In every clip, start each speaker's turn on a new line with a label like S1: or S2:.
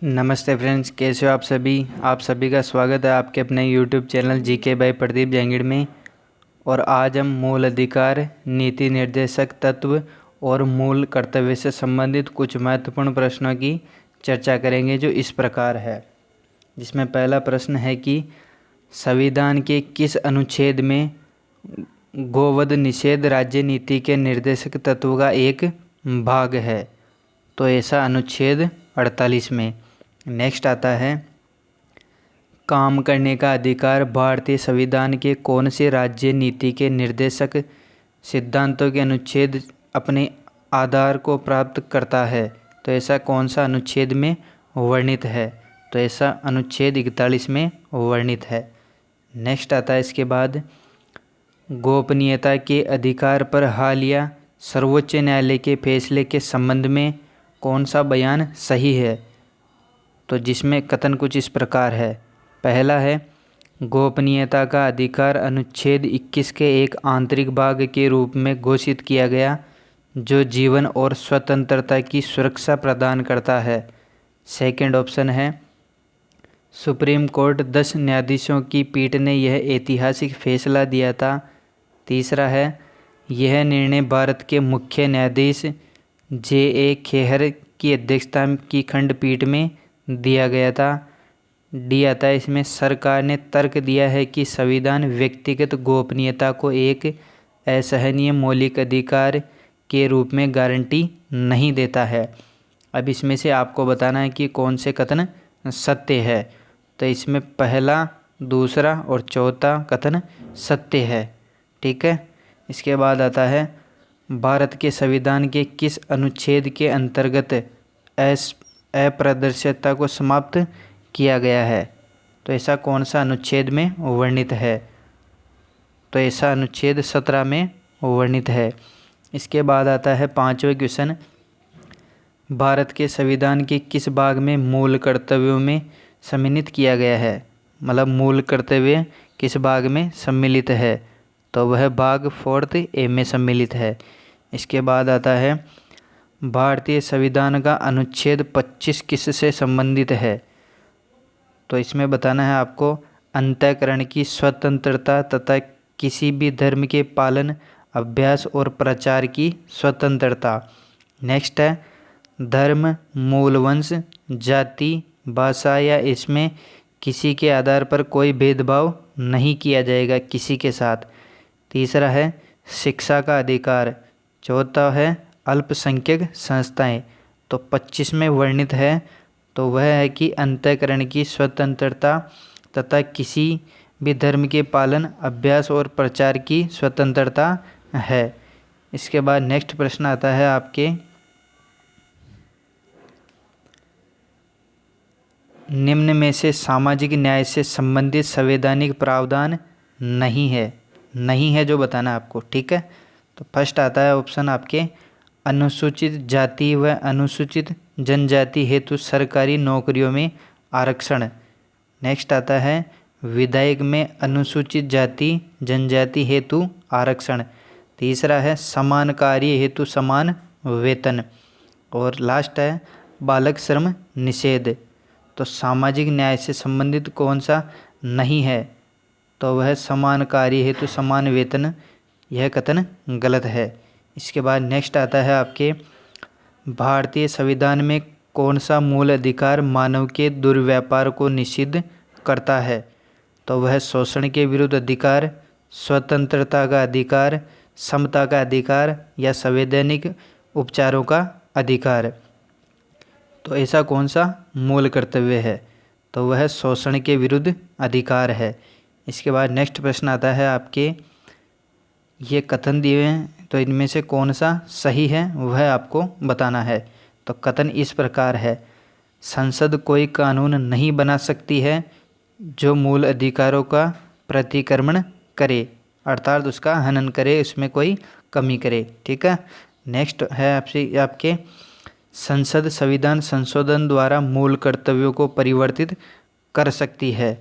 S1: नमस्ते फ्रेंड्स, कैसे हो आप सभी का स्वागत है आपके अपने YouTube channel GK by Pradeep Jangid में। और आज हम मूल अधिकार, नीति निर्देशक तत्व और मूल कर्तव्य से संबंधित कुछ महत्वपूर्ण प्रश्नों की चर्चा करेंगे, जो इस प्रकार है। जिसमें पहला प्रश्न है कि संविधान के किस अनुच्छेद में गोवध निषेध राज्य नीति के निर्देशक तत्व का एक भाग है? तो ऐसा अनुच्छेद 48 में। नेक्स्ट आता है, काम करने का अधिकार भारतीय संविधान के कौन से राज्य नीति के निर्देशक सिद्धांतों के अनुच्छेद अपने आधार को प्राप्त करता है? तो ऐसा कौन सा अनुच्छेद में वर्णित है? तो ऐसा अनुच्छेद 41 में वर्णित है। नेक्स्ट आता है इसके बाद, गोपनीयता के अधिकार पर हालिया सर्वोच्च न्यायालय के फैसले के संबंध में कौन सा बयान सही है? तो जिसमें कथन कुछ इस प्रकार है। पहला है, गोपनीयता का अधिकार अनुच्छेद 21 के एक आंतरिक भाग के रूप में घोषित किया गया, जो जीवन और स्वतंत्रता की सुरक्षा प्रदान करता है। सेकंड ऑप्शन है, सुप्रीम कोर्ट 10 न्यायाधीशों की पीठ ने यह ऐतिहासिक फैसला दिया था। तीसरा है, यह निर्णय भारत के मुख्य न्यायाधीश जे.ए. खेहर की अध्यक्षता की खंडपीठ में दिया गया था। डी आता है इसमें, सरकार ने तर्क दिया है कि संविधान व्यक्तिगत गोपनीयता को एक असहनीय मौलिक अधिकार के रूप में गारंटी नहीं देता है। अब इसमें से आपको बताना है कि कौन से कथन सत्य है। तो इसमें पहला, दूसरा और चौथा कथन सत्य है। ठीक है। इसके बाद आता है, भारत के संविधान के किस अनुच्छेद के अंतर्गत अपारदर्शिता को समाप्त किया गया है? तो ऐसा कौन सा अनुच्छेद में वर्णित है? तो ऐसा अनुच्छेद 17 में वर्णित है। इसके बाद आता है पांचवा क्वेश्चन, भारत के संविधान के किस भाग में मूल कर्तव्यों में सम्मिलित किया गया है? मतलब मूल कर्तव्य किस भाग में सम्मिलित है? तो वह भाग 4 ए में सम्मिलित है। इसके बाद आता है, भारतीय संविधान का अनुच्छेद 25 किससे संबंधित है? तो इसमें बताना है आपको, अंतःकरण की स्वतंत्रता तथा किसी भी धर्म के पालन, अभ्यास और प्रचार की स्वतंत्रता। नेक्स्ट है, धर्म, मूल वंश, जाति, भाषा या इसमें किसी के आधार पर कोई भेदभाव नहीं किया जाएगा किसी के साथ। तीसरा है, शिक्षा का अधिकार। चौथा है, अल्पसंख्यक संस्थाएं। तो 25 में वर्णित है, तो वह है कि अंतःकरण की स्वतंत्रता तथा किसी भी धर्म के पालन, अभ्यास और प्रचार की स्वतंत्रता है। इसके बाद नेक्स्ट प्रश्न आता है आपके, निम्न में से सामाजिक न्याय से संबंधित संवैधानिक प्रावधान नहीं है जो बताना आपको। ठीक है। तो फर्स्ट आता है ऑप्शन आपके, अनुसूचित जाति व अनुसूचित जनजाति हेतु सरकारी नौकरियों में आरक्षण। नेक्स्ट आता है, विधायक में अनुसूचित जाति जनजाति हेतु आरक्षण। तीसरा है, समान कार्य हेतु समान वेतन। और लास्ट है, बालक श्रम निषेध। तो सामाजिक न्याय से संबंधित कौन सा नहीं है? तो वह समान कार्य हेतु समान वेतन। यह कथन गलत है। इसके बाद नेक्स्ट आता है आपके, भारतीय संविधान में कौन सा मूल अधिकार मानव के दुर्व्यापार को निषिद्ध करता है? तो वह शोषण के विरुद्ध अधिकार, स्वतंत्रता का अधिकार, समता का अधिकार या संवैधानिक उपचारों का अधिकार। तो ऐसा कौन सा मूल कर्तव्य है? तो वह शोषण के विरुद्ध अधिकार है। इसके बाद नेक्स्ट प्रश्न आता है आपके, ये कथन दिए हैं, तो इनमें से कौन सा सही है वह आपको बताना है। तो कथन इस प्रकार है, संसद कोई कानून नहीं बना सकती है जो मूल अधिकारों का प्रतिक्रमण करे, अर्थात उसका हनन करे, उसमें कोई कमी करे। ठीक है। नेक्स्ट है आपसे आपके, संसद संविधान संशोधन द्वारा मूल कर्तव्यों को परिवर्तित कर सकती है।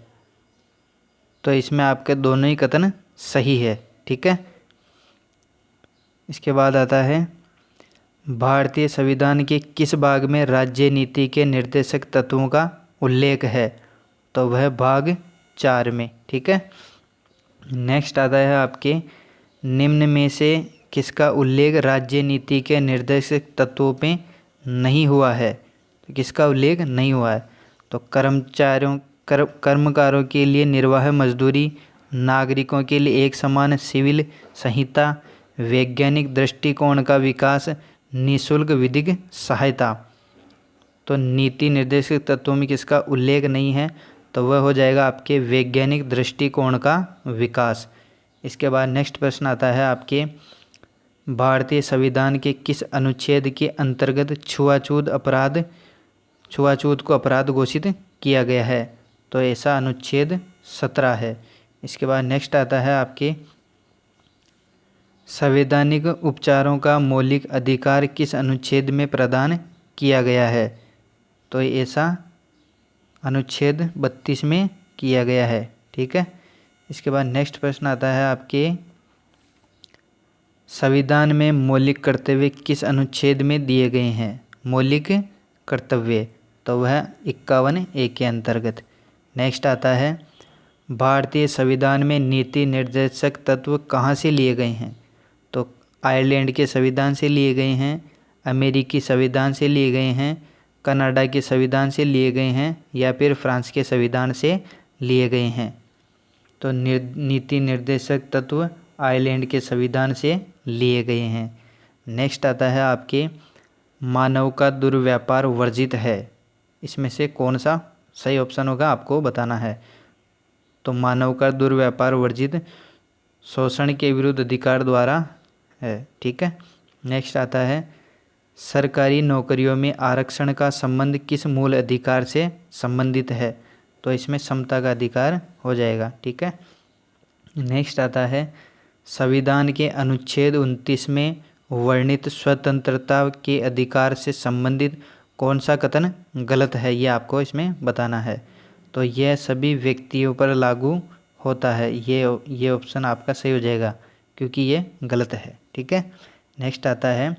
S1: तो इसमें आपके दोनों ही कथन सही है। ठीक है। इसके बाद आता है, भारतीय संविधान के किस भाग में राज्य नीति के निर्देशक तत्वों का उल्लेख है? तो वह भाग 4 में। ठीक है। नेक्स्ट आता है आपके, निम्न में से किसका उल्लेख राज्य नीति के निर्देशक तत्वों पे नहीं हुआ है? तो किसका उल्लेख नहीं हुआ है? तो कर्मकारों के लिए निर्वाह मजदूरी, नागरिकों के लिए एक समान सिविल संहिता, वैज्ञानिक दृष्टिकोण का विकास, निःशुल्क विधिक सहायता। तो नीति निर्देशक तत्वों में किसका उल्लेख नहीं है? तो वह हो जाएगा आपके वैज्ञानिक दृष्टिकोण का विकास। इसके बाद नेक्स्ट प्रश्न आता है आपके, भारतीय संविधान के किस अनुच्छेद के अंतर्गत छुआछूत को अपराध घोषित किया गया है? तो ऐसा अनुच्छेद 17 है। इसके बाद नेक्स्ट आता है आपके, संवैधानिक उपचारों का मौलिक अधिकार किस अनुच्छेद में प्रदान किया गया है? तो ऐसा अनुच्छेद 32 में किया गया है। ठीक है। इसके बाद नेक्स्ट प्रश्न आता है आपके, संविधान में मौलिक कर्तव्य किस अनुच्छेद में दिए गए हैं? मौलिक कर्तव्य, तो वह 51A के अंतर्गत। नेक्स्ट आता है, भारतीय संविधान में नीति निर्देशक तत्व कहाँ से लिए गए हैं? तो आयरलैंड के संविधान से लिए गए हैं, अमेरिकी संविधान से लिए गए हैं, कनाडा के संविधान से लिए गए हैं, या फिर फ्रांस के संविधान से लिए गए हैं? तो नीति निर्देशक तत्व आयरलैंड के संविधान से लिए गए हैं। नेक्स्ट आता है आपके, मानव का दुर्व्यापार वर्जित है। इसमें से कौन सा सही ऑप्शन होगा आपको बताना है। तो मानव का दुर्व्यापार वर्जित शोषण के विरुद्ध अधिकार द्वारा है। ठीक है। नेक्स्ट आता है, सरकारी नौकरियों में आरक्षण का संबंध किस मूल अधिकार से संबंधित है? तो इसमें समता का अधिकार हो जाएगा। ठीक है। नेक्स्ट आता है, संविधान के अनुच्छेद 29 में वर्णित स्वतंत्रता के अधिकार से संबंधित कौन सा कथन गलत है? ये आपको इसमें बताना है। तो यह सभी व्यक्तियों पर लागू होता है, ये ऑप्शन आपका सही हो जाएगा क्योंकि ये गलत है। ठीक है। नेक्स्ट आता है,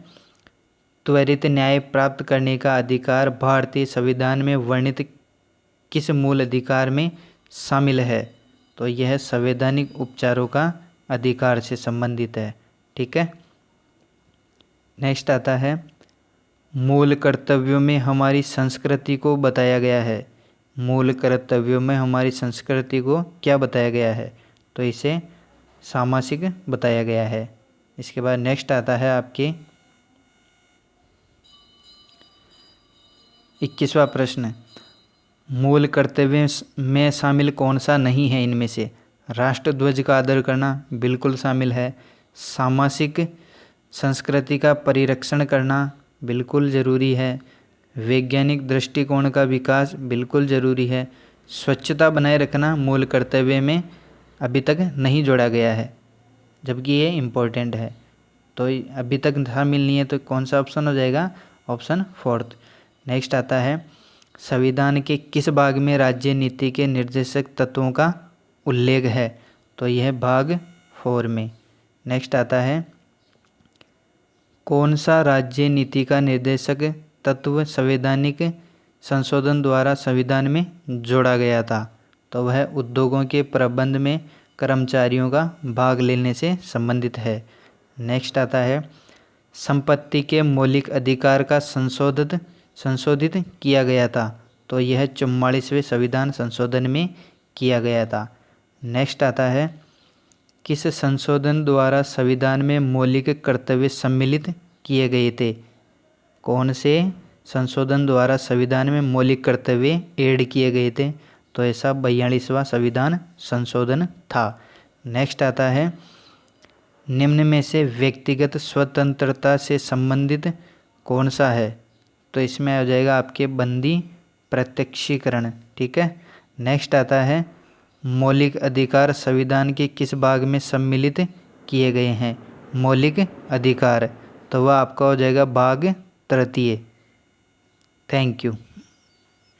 S1: त्वरित न्याय प्राप्त करने का अधिकार भारतीय संविधान में वर्णित किस मूल अधिकार में शामिल है? तो यह संवैधानिक उपचारों का अधिकार से संबंधित है। ठीक है। नेक्स्ट आता है, मूल कर्तव्यों में हमारी संस्कृति को बताया गया है। मूल कर्तव्यों में हमारी संस्कृति को क्या बताया गया है? तो इसे सामासिक बताया गया है। इसके बाद नेक्स्ट आता है आपके 21वां प्रश्न, मूल कर्तव्य में शामिल कौन सा नहीं है इनमें से? राष्ट्रध्वज का आदर करना बिल्कुल शामिल है, सामासिक संस्कृति का परिरक्षण करना बिल्कुल ज़रूरी है, वैज्ञानिक दृष्टिकोण का विकास बिल्कुल ज़रूरी है, स्वच्छता बनाए रखना मूल कर्तव्य में अभी तक नहीं जोड़ा गया है जबकि ये इम्पोर्टेंट है। तो अभी तक शामिल नहीं है, तो कौन सा ऑप्शन हो जाएगा? ऑप्शन 4। नेक्स्ट आता है, संविधान के किस भाग में राज्य नीति के निर्देशक तत्वों का उल्लेख है? तो यह भाग 4 में। नेक्स्ट आता है, कौन सा राज्य नीति का निर्देशक तत्व संवैधानिक संशोधन द्वारा संविधान में जोड़ा गया था? तो वह उद्योगों के प्रबंध में कर्मचारियों का भाग लेने से संबंधित है। नेक्स्ट आता है, संपत्ति के मौलिक अधिकार का संशोधित किया गया था। तो यह 44वें संविधान संशोधन में किया गया था। नेक्स्ट आता है, किस संशोधन द्वारा संविधान में मौलिक कर्तव्य सम्मिलित किए गए थे? कौन से संशोधन द्वारा संविधान में मौलिक कर्तव्य ऐड किए गए थे? तो ऐसा 42वां संविधान संशोधन था। नेक्स्ट आता है, निम्न में से व्यक्तिगत स्वतंत्रता से संबंधित कौन सा है? तो इसमें आ जाएगा आपके बंदी प्रत्यक्षीकरण। ठीक है। नेक्स्ट आता है, मौलिक अधिकार संविधान के किस भाग में सम्मिलित किए गए हैं? मौलिक अधिकार, तो वह आपका हो जाएगा भाग 3। Thank you.